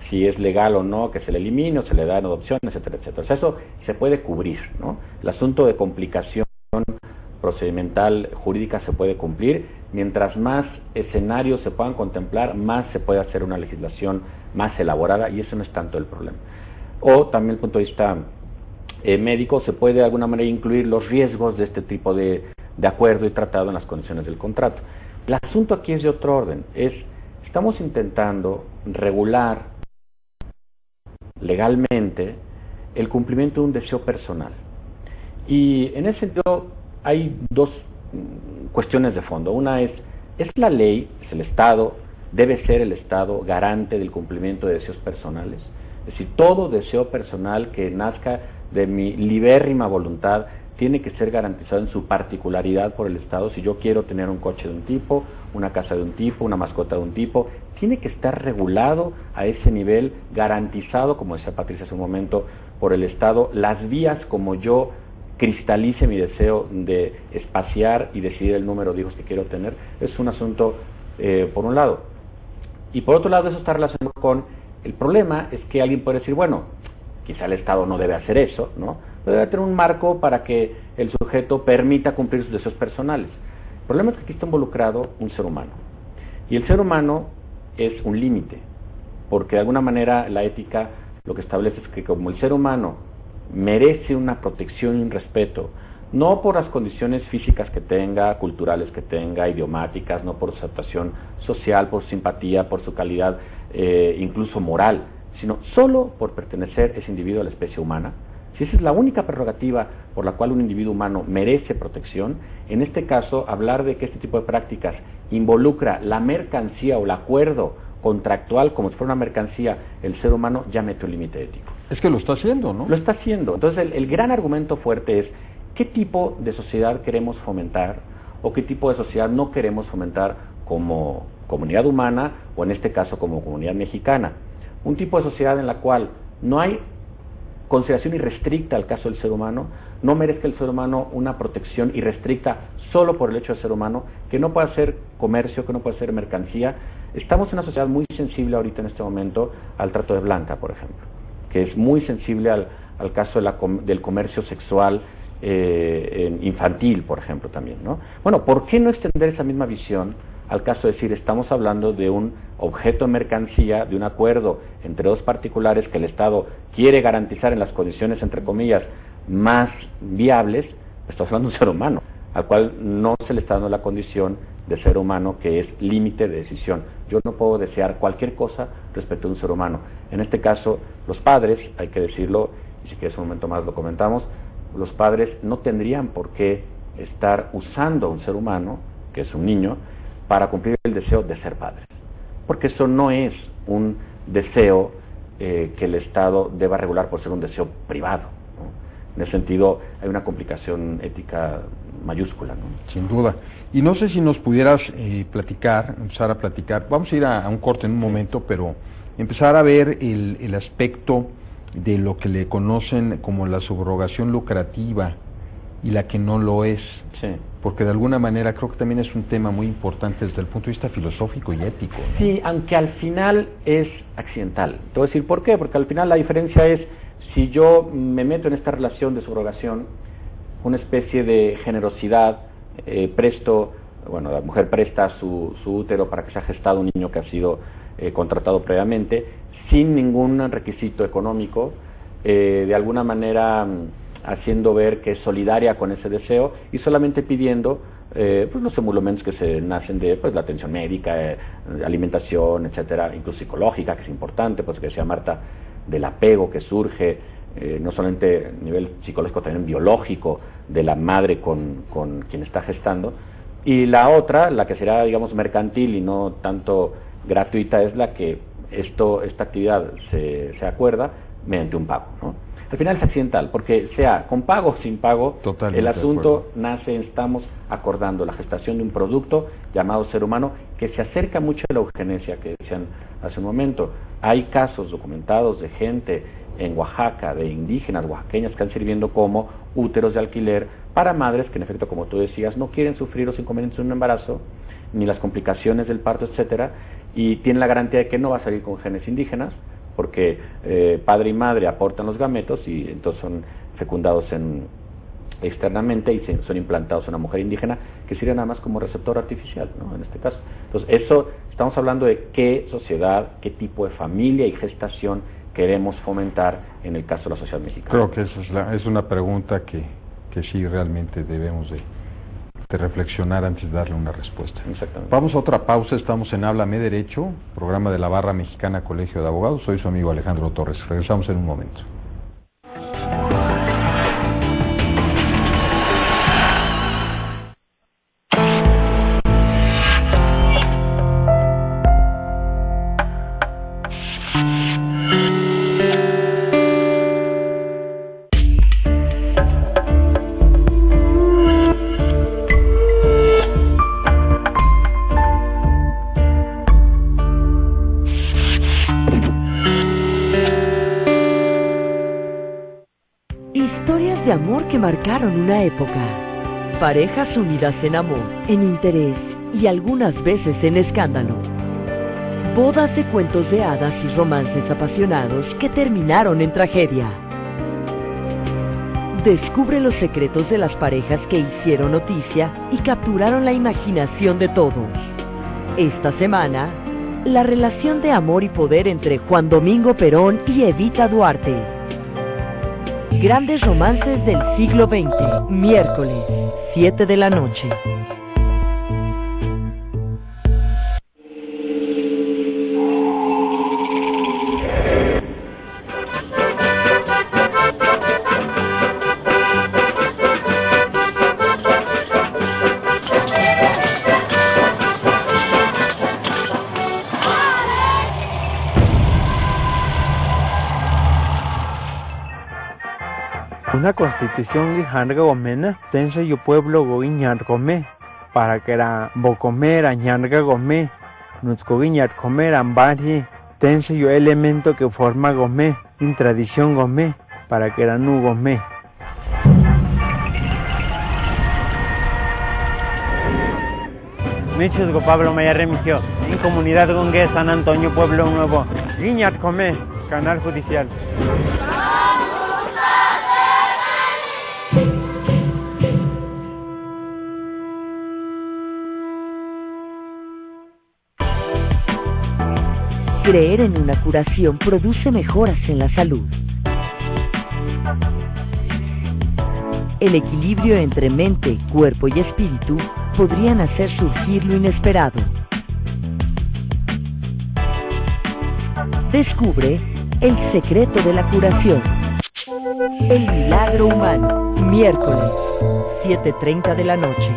si es legal o no, que se le elimine o se le da en adopción, etcétera, etcétera. O sea, eso se puede cubrir, ¿no? El asunto de complicación procedimental jurídica se puede cumplir. Mientras más escenarios se puedan contemplar, más se puede hacer una legislación más elaborada, y eso no es tanto el problema. O también desde el punto de vista médico, se puede de alguna manera incluir los riesgos de este tipo de acuerdo y tratado en las condiciones del contrato. El asunto aquí es de otro orden, estamos intentando regular legalmente el cumplimiento de un deseo personal. Y en ese sentido hay dos cuestiones de fondo. Una es la ley, es el Estado, debe ser el Estado garante del cumplimiento de deseos personales. Es decir, todo deseo personal que nazca de mi libérrima voluntad tiene que ser garantizado en su particularidad por el Estado. Si yo quiero tener un coche de un tipo, una casa de un tipo, una mascota de un tipo, tiene que estar regulado a ese nivel, garantizado, como decía Patricia hace un momento, por el Estado, las vías como yo cristalice mi deseo de espaciar y decidir el número de hijos que quiero tener. Es un asunto, por un lado. Y por otro lado, eso está relacionado con el problema, es que alguien puede decir, bueno, quizá el Estado no debe hacer eso, ¿no? Pero debe tener un marco para que el sujeto permita cumplir sus deseos personales. El problema es que aquí está involucrado un ser humano. Y el ser humano es un límite, porque de alguna manera la ética lo que establece es que como el ser humano merece una protección y un respeto, no por las condiciones físicas que tenga, culturales que tenga, idiomáticas, no por su actuación social, por simpatía, por su calidad incluso moral, sino solo por pertenecer ese individuo a la especie humana. Si esa es la única prerrogativa por la cual un individuo humano merece protección, en este caso, hablar de que este tipo de prácticas involucra la mercancía o el acuerdo contractual como si fuera una mercancía, el ser humano ya mete un límite ético. Es que lo está haciendo, ¿no? Lo está haciendo. Entonces, el gran argumento fuerte es qué tipo de sociedad queremos fomentar o qué tipo de sociedad no queremos fomentar como comunidad humana o en este caso como comunidad mexicana. Un tipo de sociedad en la cual no hay consideración irrestricta al caso del ser humano, no merezca el ser humano una protección irrestricta solo por el hecho de ser humano, que no pueda ser comercio, que no pueda ser mercancía. Estamos en una sociedad muy sensible ahorita en este momento al trato de blanca, por ejemplo, que es muy sensible al caso del comercio sexual infantil, por ejemplo, también, ¿no? Bueno, ¿por qué no extender esa misma visión al caso de decir, estamos hablando de un objeto de mercancía, de un acuerdo entre dos particulares que el Estado quiere garantizar en las condiciones, entre comillas, más viables? Estamos hablando de un ser humano, al cual no se le está dando la condición de ser humano, que es límite de decisión. Yo no puedo desear cualquier cosa respecto a un ser humano. En este caso, los padres, hay que decirlo, y si quieres un momento más lo comentamos, los padres no tendrían por qué estar usando a un ser humano, que es un niño, para cumplir el deseo de ser padres, porque eso no es un deseo que el Estado deba regular por ser un deseo privado, ¿no? En ese sentido, hay una complicación ética mayúscula, ¿no? Sin duda. Y no sé si nos pudieras empezar a platicar, vamos a ir a un corte en un momento, pero empezar a ver el aspecto de lo que le conocen como la subrogación lucrativa y la que no lo es. Sí. Porque de alguna manera creo que también es un tema muy importante desde el punto de vista filosófico y ético, ¿no? Sí, aunque al final es accidental. Te voy a decir por qué, porque al final la diferencia es, si yo me meto en esta relación de subrogación, una especie de generosidad, la mujer presta su útero para que sea gestado un niño que ha sido contratado previamente, sin ningún requisito económico, de alguna manera haciendo ver que es solidaria con ese deseo y solamente pidiendo los emolumentos que se nacen de la atención médica, alimentación, etcétera, incluso psicológica, que es importante, pues que decía Marta, del apego que surge no solamente a nivel psicológico, también biológico, de la madre con quien está gestando. Y la otra, la que será, digamos, mercantil y no tanto gratuita, es la que esta actividad se acuerda mediante un pago, ¿no? Al final es accidental, porque sea con pago o sin pago, totalmente el asunto nace, estamos acordando la gestación de un producto llamado ser humano, que se acerca mucho a la eugenesia que decían hace un momento. Hay casos documentados de gente en Oaxaca, de indígenas oaxaqueñas, que están sirviendo como úteros de alquiler para madres que, en efecto, como tú decías, no quieren sufrir los inconvenientes de un embarazo, ni las complicaciones del parto, etcétera, y tienen la garantía de que no va a salir con genes indígenas, porque padre y madre aportan los gametos y entonces son fecundados externamente y son implantados en una mujer indígena que sirve nada más como receptor artificial, ¿no? En este caso. Entonces, estamos hablando de qué sociedad, qué tipo de familia y gestación queremos fomentar en el caso de la sociedad mexicana. Creo que esa es una pregunta que sí realmente debemos de reflexionar antes de darle una respuesta. Exactamente. Vamos a otra pausa, estamos en Háblame Derecho, programa de la Barra Mexicana Colegio de Abogados. Soy su amigo Alejandro Torres. Regresamos en un momento. Historias de amor que marcaron una época. Parejas unidas en amor, en interés y algunas veces en escándalo. Bodas de cuentos de hadas y romances apasionados que terminaron en tragedia. Descubre los secretos de las parejas que hicieron noticia y capturaron la imaginación de todos. Esta semana, la relación de amor y poder entre Juan Domingo Perón y Evita Duarte. Grandes romances del siglo XX, miércoles, 7 de la noche. Una constitución lijarga gomena, tense yo pueblo goiñar gome, para que era bocomer añarga gome, nos goiñar comer ambari, tense yo elemento que forma gome, in tradición gome, para que era nu gome. Michos go Pablo Maya Remigio, en comunidad gongue San Antonio Pueblo Nuevo, guiñar come, canal judicial. Creer en una curación produce mejoras en la salud. El equilibrio entre mente, cuerpo y espíritu podrían hacer surgir lo inesperado. Descubre el secreto de la curación. El milagro humano, miércoles, 7:30 de la noche.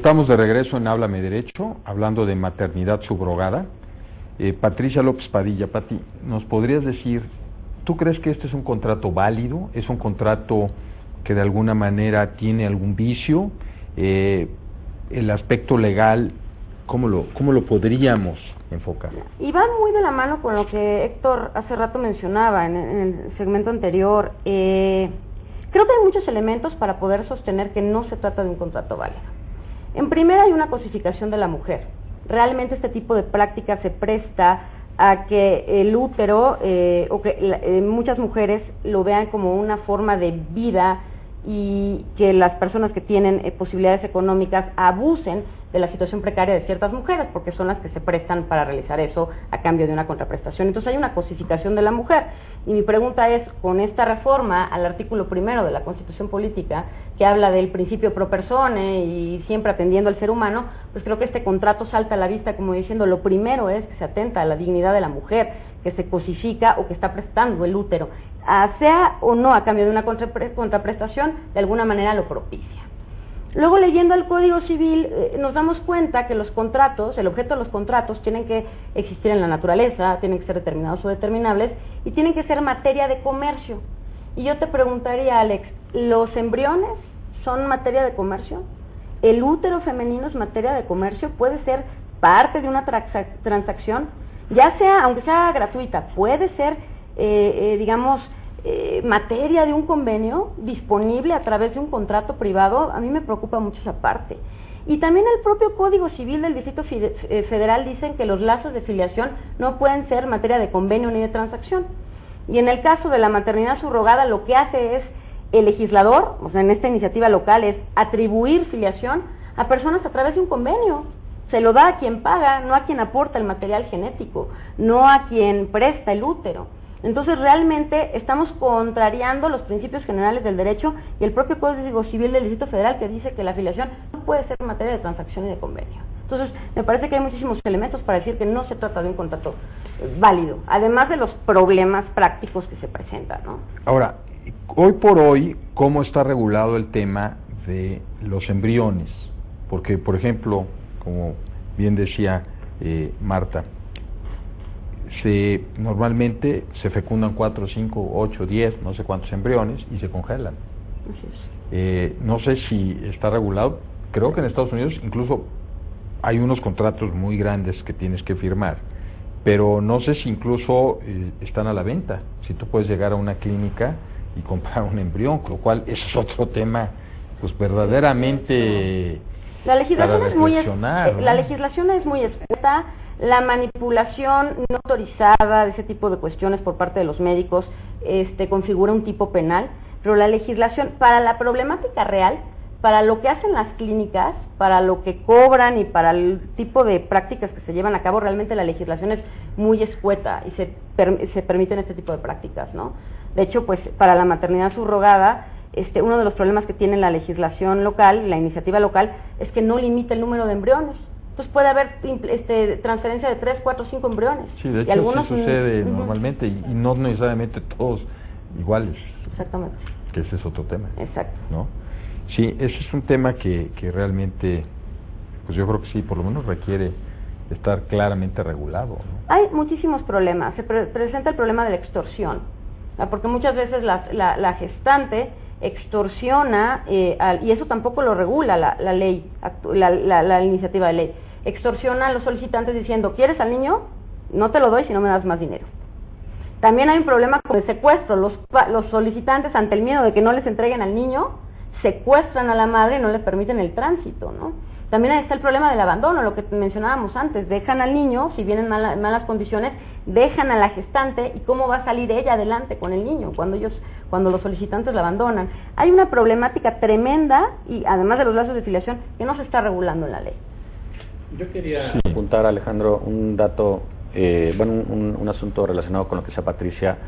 estamos de regreso en Háblame Derecho, hablando de maternidad subrogada. Patricia López Padilla, Pati, ¿nos podrías decir, tú crees que este es un contrato válido? ¿Es un contrato que de alguna manera tiene algún vicio? El aspecto legal, ¿cómo lo podríamos enfocar? Y va muy de la mano con lo que Héctor hace rato mencionaba en el segmento anterior. Creo que hay muchos elementos para poder sostener que no se trata de un contrato válido. En primera, hay una cosificación de la mujer. Realmente este tipo de práctica se presta a que el útero, o que muchas mujeres lo vean como una forma de vida, y que las personas que tienen posibilidades económicas abusen de la situación precaria de ciertas mujeres, porque son las que se prestan para realizar eso a cambio de una contraprestación. Entonces hay una cosificación de la mujer, y mi pregunta es, con esta reforma al artículo 1 de la Constitución Política, que habla del principio pro persone y siempre atendiendo al ser humano, pues creo que este contrato salta a la vista como diciendo, lo primero es que se atenta a la dignidad de la mujer, que se cosifica o que está prestando el útero, sea o no a cambio de una contraprestación, de alguna manera lo propicia. Luego, leyendo el Código Civil, nos damos cuenta que los contratos, el objeto de los contratos, tienen que existir en la naturaleza, tienen que ser determinados o determinables, y tienen que ser materia de comercio. Y yo te preguntaría, Alex, ¿los embriones son materia de comercio? ¿El útero femenino es materia de comercio? ¿Puede ser parte de una transacción? Ya sea, aunque sea gratuita, puede ser, materia de un convenio disponible a través de un contrato privado. A mí me preocupa mucho esa parte. Y también el propio Código Civil del Distrito Federal dicen que los lazos de filiación no pueden ser materia de convenio ni de transacción. Y en el caso de la maternidad subrogada, lo que hace es el legislador, o sea, en esta iniciativa local, es atribuir filiación a personas a través de un convenio. Se lo da a quien paga, no a quien aporta el material genético, no a quien presta el útero. Entonces realmente estamos contrariando los principios generales del derecho y el propio Código Civil del Distrito Federal, que dice que la filiación no puede ser materia de transacción y de convenio. Entonces me parece que hay muchísimos elementos para decir que no se trata de un contrato válido, además de los problemas prácticos que se presentan, ¿no? Ahora, hoy por hoy, ¿cómo está regulado el tema de los embriones? Porque, por ejemplo, como bien decía Marta, normalmente se fecundan 4, 5, 8, 10, no sé cuántos embriones y se congelan. No sé si está regulado. Creo que en Estados Unidos incluso hay unos contratos muy grandes que tienes que firmar, pero no sé si incluso están a la venta, si tú puedes llegar a una clínica y comprar un embrión, lo cual es otro tema pues verdaderamente. La legislación es muy la legislación es muy escueta. La manipulación no autorizada de ese tipo de cuestiones por parte de los médicos configura un tipo penal, pero la legislación para la problemática real, para lo que hacen las clínicas, para lo que cobran y para el tipo de prácticas que se llevan a cabo, realmente la legislación es muy escueta y se permiten este tipo de prácticas, ¿no? De hecho, pues para la maternidad subrogada, uno de los problemas que tiene la legislación local, la iniciativa local, es que no limita el número de embriones. Entonces puede haber transferencia de 3, 4, 5 embriones. Sí, de hecho, y algunos sí sucede normalmente y no necesariamente todos iguales. Exactamente. Que ese es otro tema. Exacto. ¿No? Sí, ese es un tema que realmente, pues yo creo que sí, por lo menos requiere estar claramente regulado, ¿no? Hay muchísimos problemas. Se presenta el problema de la extorsión, porque muchas veces la gestante extorsiona, y eso tampoco lo regula la ley, la iniciativa de ley. Extorsiona a los solicitantes diciendo, ¿quieres al niño? No te lo doy si no me das más dinero. También hay un problema con el secuestro. Los solicitantes, ante el miedo de que no les entreguen al niño, secuestran a la madre y no le permiten el tránsito, ¿no? También está el problema del abandono, lo que mencionábamos antes. Dejan al niño, si vienen en malas condiciones, dejan a la gestante, y cómo va a salir ella adelante con el niño cuando los solicitantes la abandonan. Hay una problemática tremenda, y además de los lazos de filiación, que no se está regulando en la ley. Yo quería apuntar, Alejandro, un dato, un asunto relacionado con lo que decía Patricia,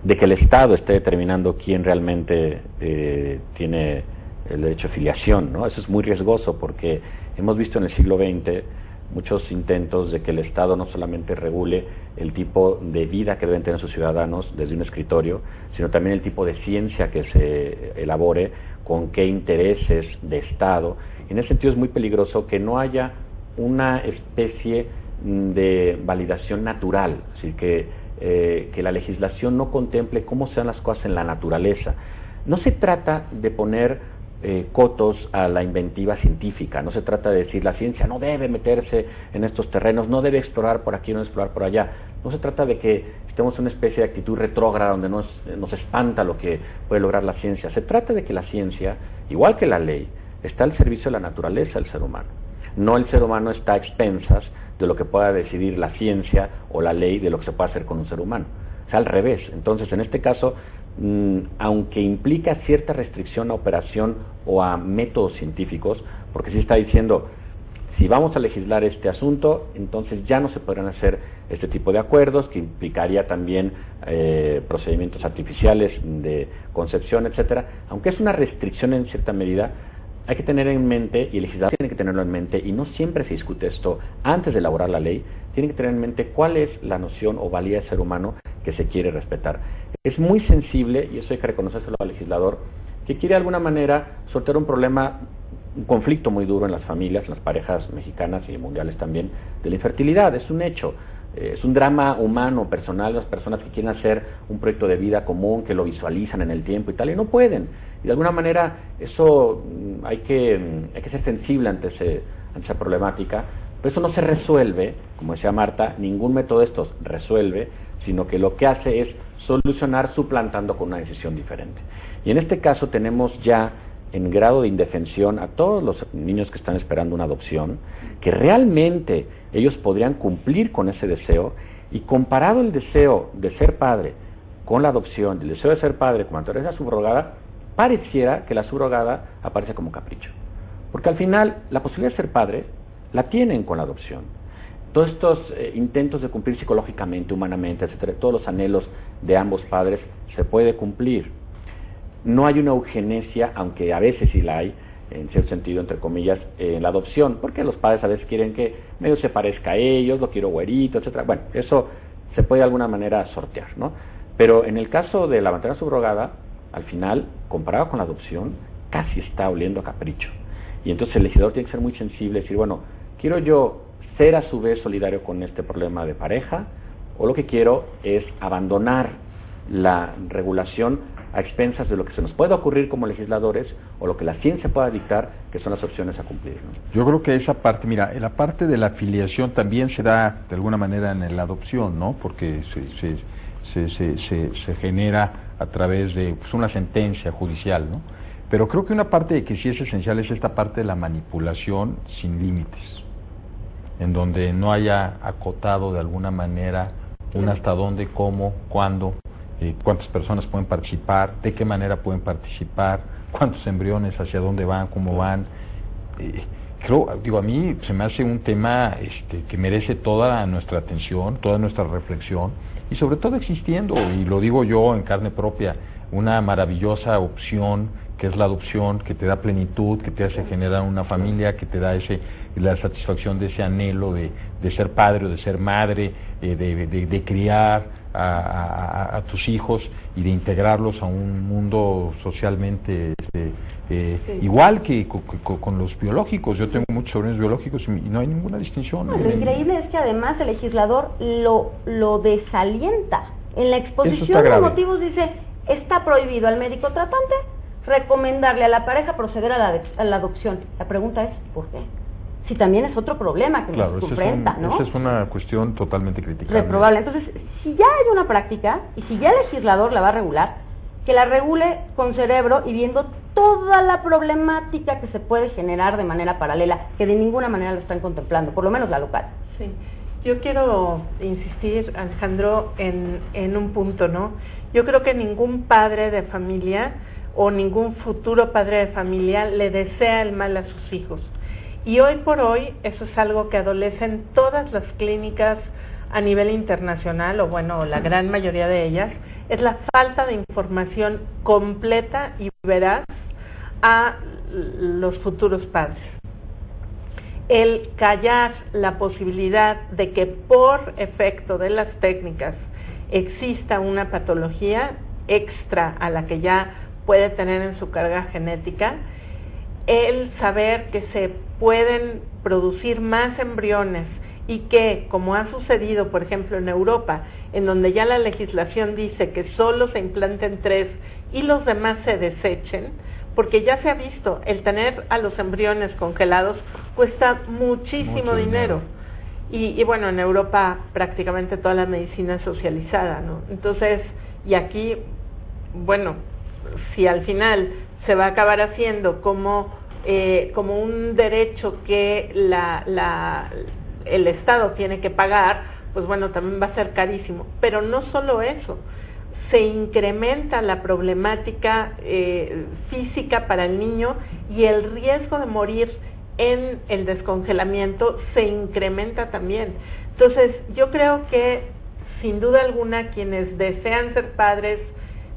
de que el Estado esté determinando quién realmente tiene el derecho de filiación, ¿no? Eso es muy riesgoso porque hemos visto en el siglo XX muchos intentos de que el Estado no solamente regule el tipo de vida que deben tener sus ciudadanos desde un escritorio, sino también el tipo de ciencia que se elabore, con qué intereses de Estado. En ese sentido es muy peligroso que no haya una especie de validación natural, es decir, que la legislación no contemple cómo se dan las cosas en la naturaleza. No se trata de poner cotos a la inventiva científica, no se trata de decir la ciencia no debe meterse en estos terrenos, no debe explorar por aquí, no explorar por allá. No se trata de que estemos en una especie de actitud retrógrada donde nos espanta lo que puede lograr la ciencia. Se trata de que la ciencia, igual que la ley, está al servicio de la naturaleza del ser humano. No el ser humano está a expensas de lo que pueda decidir la ciencia o la ley de lo que se puede hacer con un ser humano. O sea, al revés. Entonces, en este caso, aunque implica cierta restricción a operación o a métodos científicos, porque sí está diciendo, si vamos a legislar este asunto, entonces ya no se podrán hacer este tipo de acuerdos, que implicaría también procedimientos artificiales de concepción, etcétera. Aunque es una restricción en cierta medida, hay que tener en mente, y el legislador tiene que tenerlo en mente, y no siempre se discute esto antes de elaborar la ley, tiene que tener en mente cuál es la noción o valía del ser humano que se quiere respetar. Es muy sensible, y eso hay que reconocérselo al legislador, que quiere de alguna manera sortear un problema, un conflicto muy duro en las familias, en las parejas mexicanas y mundiales también, de la infertilidad. Es un hecho, es un drama humano, personal, las personas que quieren hacer un proyecto de vida común, que lo visualizan en el tiempo y tal, y no pueden. Y de alguna manera eso hay que ser sensible ante esa problemática. Pero eso no se resuelve, como decía Marta, ningún método de estos resuelve, sino que lo que hace es solucionar suplantando con una decisión diferente. Y en este caso tenemos ya en grado de indefensión a todos los niños que están esperando una adopción, que realmente ellos podrían cumplir con ese deseo, y comparado el deseo de ser padre con la adopción, el deseo de ser padre con naturaleza subrogada, pareciera que la subrogada aparece como capricho. Porque al final la posibilidad de ser padre la tienen con la adopción. Todos estos intentos de cumplir psicológicamente, humanamente, etcétera, todos los anhelos de ambos padres se puede cumplir. No hay una eugenesia, aunque a veces sí la hay, en cierto sentido, entre comillas, en la adopción, porque los padres a veces quieren que medio se parezca a ellos, lo quiero güerito, etcétera. Bueno, eso se puede de alguna manera sortear, ¿no? Pero en el caso de la maternidad subrogada, al final, comparado con la adopción, casi está oliendo a capricho. Y entonces el legislador tiene que ser muy sensible y decir, bueno, quiero yo ser a su vez solidario con este problema de pareja, o lo que quiero es abandonar la regulación a expensas de lo que se nos pueda ocurrir como legisladores o lo que la ciencia pueda dictar, que son las opciones a cumplir, ¿no? Yo creo que esa parte, mira, la parte de la filiación también se da de alguna manera en la adopción, ¿no? Porque se genera a través de una sentencia judicial, ¿no? Pero creo que una parte que sí es esencial es esta parte de la manipulación sin límites, en donde no haya acotado de alguna manera un hasta dónde, cómo, cuándo, cuántas personas pueden participar, de qué manera pueden participar, cuántos embriones, hacia dónde van, cómo van. A mí se me hace un tema que merece toda nuestra atención, toda nuestra reflexión, y sobre todo existiendo, y lo digo yo en carne propia, una maravillosa opción que es la adopción, que te da plenitud, que te hace generar una familia, que te da la satisfacción de ese anhelo de ser padre o de ser madre, de criar a tus hijos y de integrarlos a un mundo socialmente igual que con los biológicos. Yo tengo muchos sobrinos biológicos y no hay ninguna distinción. No, lo increíble es que además el legislador lo desalienta. En la exposición de motivos dice, está prohibido al médico tratante recomendarle a la pareja proceder a la adopción. La pregunta es, ¿por qué? Si también es otro problema que nos enfrenta, ¿no? Esa es una cuestión totalmente criticable. Reprobable. Entonces, si ya hay una práctica, y si ya el legislador la va a regular, que la regule con cerebro y viendo toda la problemática que se puede generar de manera paralela, que de ninguna manera lo están contemplando, por lo menos la local. Sí. Yo quiero insistir, Alejandro, en un punto, ¿no? Yo creo que ningún padre de familia o ningún futuro padre de familia le desea el mal a sus hijos. Y hoy por hoy eso es algo que adolece en todas las clínicas a nivel internacional, o bueno, la gran mayoría de ellas, es la falta de información completa y veraz a los futuros padres. el callar la posibilidad de que por efecto de las técnicas exista una patología extra a la que ya puede tener en su carga genética, el saber que se pueden producir más embriones y que, como ha sucedido, por ejemplo, en Europa, en donde ya la legislación dice que solo se implanten 3 y los demás se desechen, porque ya se ha visto, el tener a los embriones congelados cuesta muchísimo dinero. Y bueno, en Europa prácticamente toda la medicina es socializada, ¿no? Entonces, y aquí, bueno, si al final se va a acabar haciendo como un derecho que el Estado tiene que pagar, pues bueno, también va a ser carísimo. Pero no solo eso, se incrementa la problemática física para el niño y el riesgo de morir en el descongelamiento se incrementa también. Entonces, yo creo que sin duda alguna quienes desean ser padres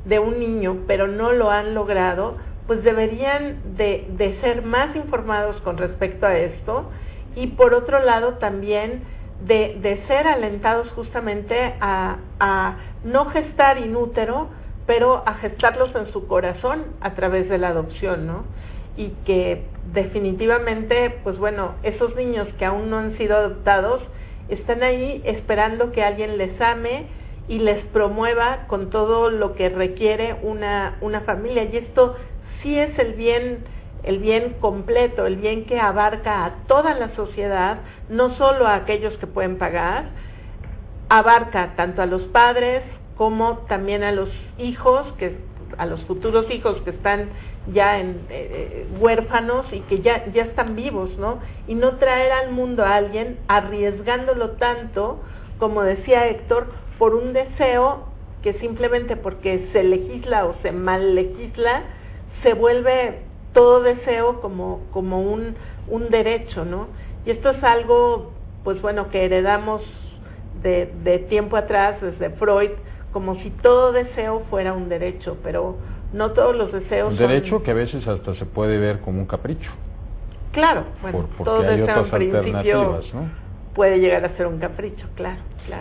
de un niño pero no lo han logrado, pues deberían de ser más informados con respecto a esto, y por otro lado también de ser alentados justamente a no gestar in útero, pero a gestarlos en su corazón a través de la adopción, ¿no? Y que definitivamente, pues bueno, esos niños que aún no han sido adoptados están ahí esperando que alguien les ame y les promueva con todo lo que requiere una familia. Y esto sí es el bien completo, el bien que abarca a toda la sociedad, no solo a aquellos que pueden pagar, abarca tanto a los padres como también a los hijos, a los futuros hijos que están ya huérfanos y que ya están vivos, ¿no? Y no traer al mundo a alguien arriesgándolo tanto, como decía Héctor, por un deseo que simplemente porque se legisla o se mal legisla, se vuelve todo deseo como un derecho, ¿no? Y esto es algo, pues bueno, que heredamos de tiempo atrás, desde Freud, como si todo deseo fuera un derecho, pero no todos los deseos un derecho que a veces hasta se puede ver como un capricho. Claro, bueno, todo deseo en principio, ¿no?, puede llegar a ser un capricho, claro.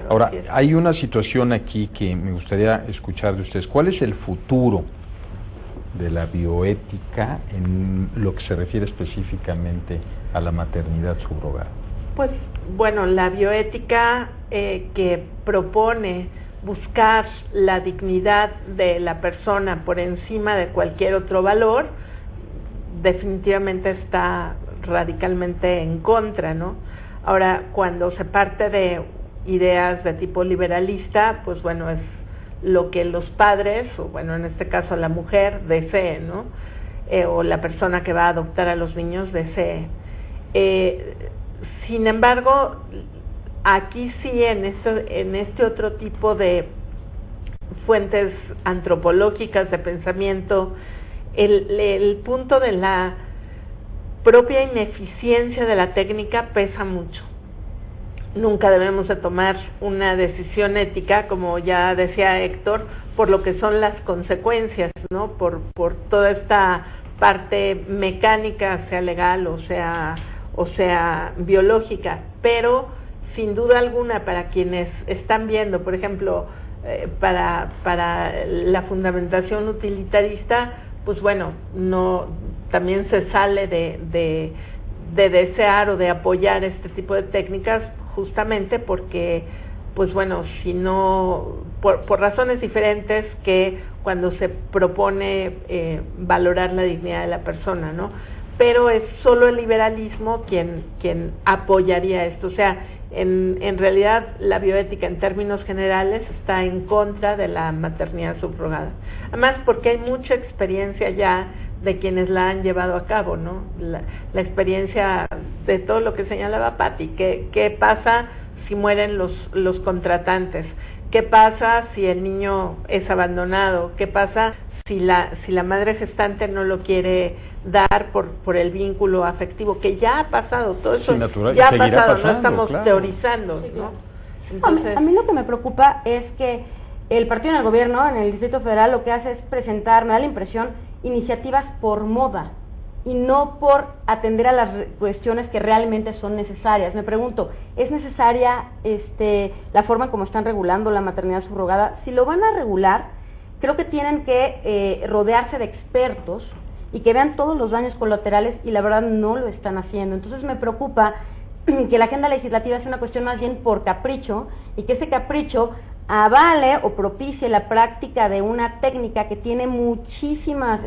Ahora, hay una situación aquí que me gustaría escuchar de ustedes. ¿Cuál es el futuro de la bioética en lo que se refiere específicamente a la maternidad subrogada? Pues bueno, la bioética que propone buscar la dignidad de la persona por encima de cualquier otro valor, definitivamente está radicalmente en contra, ¿no? Ahora, cuando se parte de ideas de tipo liberalista, pues bueno, es lo que los padres, o bueno, en este caso la mujer, desee, ¿no? O la persona que va a adoptar a los niños desee. Sin embargo, aquí sí, en este otro tipo de fuentes antropológicas de pensamiento, el punto de la propia ineficiencia de la técnica pesa mucho. Nunca debemos de tomar una decisión ética, como ya decía Héctor, por lo que son las consecuencias, ¿no? Por toda esta parte mecánica, sea legal o sea biológica, pero sin duda alguna para quienes están viendo, por ejemplo, para la fundamentación utilitarista, pues bueno, no, también se sale de desear o de apoyar este tipo de técnicas, justamente porque, pues bueno, si no, por razones diferentes que cuando se propone valorar la dignidad de la persona, ¿no? Pero es solo el liberalismo quien apoyaría esto. O sea, en realidad la bioética en términos generales está en contra de la maternidad subrogada. Además, porque hay mucha experiencia ya de quienes la han llevado a cabo, ¿no? La experiencia de todo lo que señalaba Patti. ¿Qué pasa si mueren los contratantes? ¿Qué pasa si el niño es abandonado? ¿Qué pasa si la madre gestante no lo quiere dar por el vínculo afectivo? Que ya ha pasado, todo eso ya ha pasado, no estamos teorizando, ¿no? Entonces, a mí lo que me preocupa es que el partido en el gobierno, en el Distrito Federal, lo que hace es presentar, me da la impresión, iniciativas por moda, y no por atender a las cuestiones que realmente son necesarias. Me pregunto, ¿es necesaria la forma como están regulando la maternidad subrogada? Si lo van a regular, creo que tienen que rodearse de expertos y que vean todos los daños colaterales, y la verdad no lo están haciendo. Entonces me preocupa que la agenda legislativa sea una cuestión más bien por capricho, y que ese capricho avale o propicie la práctica de una técnica que tiene muchísimas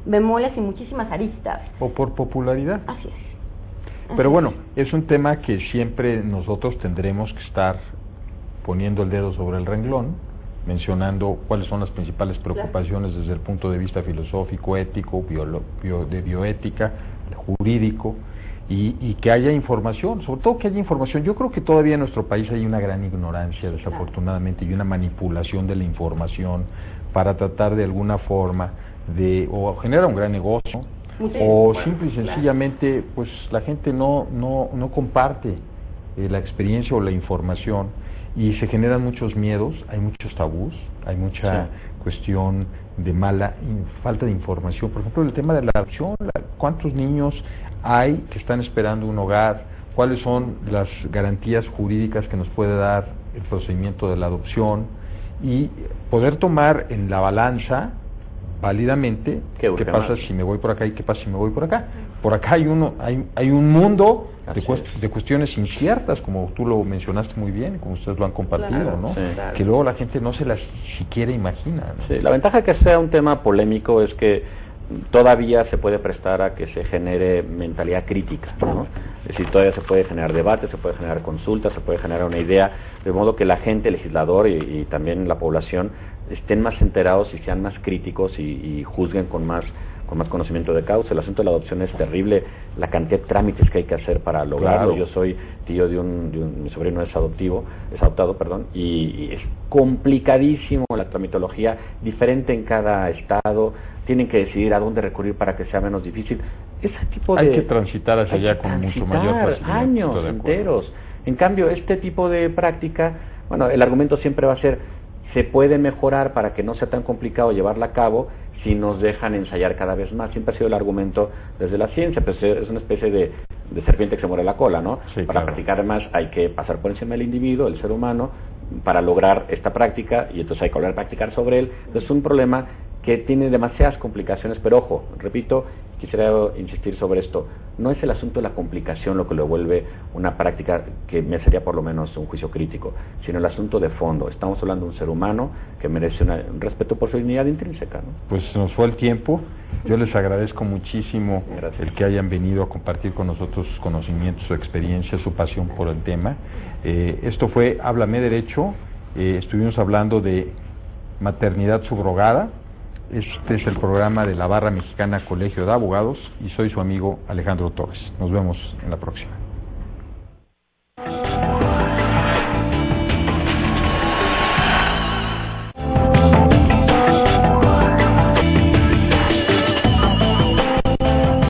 bemoles y muchísimas aristas. O por popularidad. Así es. Pero bueno, es un tema que siempre nosotros tendremos que estar poniendo el dedo sobre el renglón, mencionando cuáles son las principales preocupaciones desde el punto de vista filosófico, ético, de bioética, jurídico, y que haya información, sobre todo que haya información. Yo creo que todavía en nuestro país hay una gran ignorancia, desafortunadamente, y una manipulación de la información para tratar de alguna forma de o generar un gran negocio, o simple y sencillamente pues la gente no comparte la experiencia o la información, y se generan muchos miedos, hay muchos tabús, hay mucha cuestión de falta de información. Por ejemplo, el tema de la adopción, ¿cuántos niños hay que están esperando un hogar? ¿Cuáles son las garantías jurídicas que nos puede dar el procedimiento de la adopción? Y poder tomar en la balanza válidamente qué pasa si me voy por acá y qué pasa si me voy por acá. Por acá hay un mundo de cuestiones inciertas, como tú lo mencionaste muy bien, como ustedes lo han compartido, ¿no? Que luego la gente no se las siquiera imagina, ¿no? Sí, la ventaja que sea un tema polémico es que todavía se puede prestar a que se genere mentalidad crítica, ¿no? Es decir, todavía se puede generar debate, se puede generar consultas, se puede generar una idea, de modo que la gente, el legislador y también la población estén más enterados y sean más críticos y juzguen con más conocimiento de causa. El asunto de la adopción es terrible, la cantidad de trámites que hay que hacer para lograrlo. Yo soy tío de mi sobrino es adoptado, y es complicadísimo la tramitología, diferente en cada estado, tienen que decidir a dónde recurrir para que sea menos difícil. Ese tipo hay que transitar hacia allá con mucho mayor facilidad, años enteros. En cambio, este tipo de práctica, bueno, el argumento siempre va a ser, se puede mejorar para que no sea tan complicado llevarla a cabo si nos dejan ensayar cada vez más. Siempre ha sido el argumento desde la ciencia, pues es una especie de serpiente que se muere la cola, ¿no? Sí, para practicar más hay que pasar por encima del individuo, el ser humano, para lograr esta práctica, y entonces hay que volver a practicar sobre él. Entonces es un problema que tiene demasiadas complicaciones, pero ojo, repito, quisiera insistir sobre esto, no es el asunto de la complicación lo que lo vuelve una práctica que me sería por lo menos un juicio crítico, sino el asunto de fondo. Estamos hablando de un ser humano que merece un respeto por su dignidad intrínseca, ¿no? Pues se nos fue el tiempo. Yo les agradezco muchísimo el que hayan venido a compartir con nosotros sus conocimientos, su experiencia, su pasión por el tema. Esto fue Háblame Derecho. Estuvimos hablando de maternidad subrogada. Este es el programa de la Barra Mexicana Colegio de Abogados, y soy su amigo Alejandro Torres. Nos vemos en la próxima.